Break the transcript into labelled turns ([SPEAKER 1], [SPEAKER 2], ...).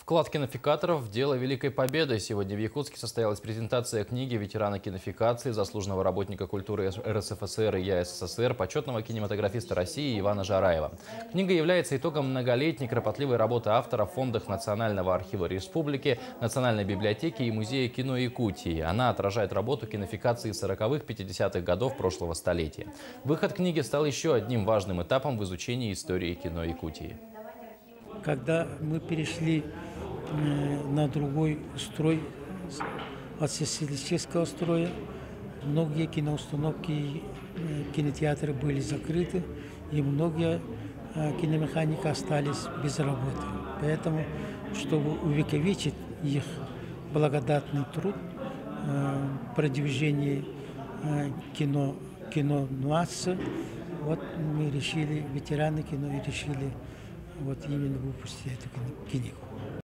[SPEAKER 1] Вклад кинофикаторов в дело Великой Победы. Сегодня в Якутске состоялась презентация книги ветерана кинофикации, заслуженного работника культуры РСФСР и ЯССР, почетного кинематографиста России Ивана Жараева. Книга является итогом многолетней кропотливой работы автора в фондах Национального архива Республики, Национальной библиотеки и Музея кино Якутии. Она отражает работу кинофикации 40-х, 50-х годов прошлого столетия. Выход книги стал еще одним важным этапом в изучении истории кино Якутии.
[SPEAKER 2] Когда мы перешли на другой строй, от социалистического строя, многие киноустановки и кинотеатры были закрыты, и многие киномеханики остались без работы. Поэтому, чтобы увековечить их благодатный труд, продвижение кино нуанса, вот мы решили, ветераны кино, и решили вот именно выпустить эту книгу.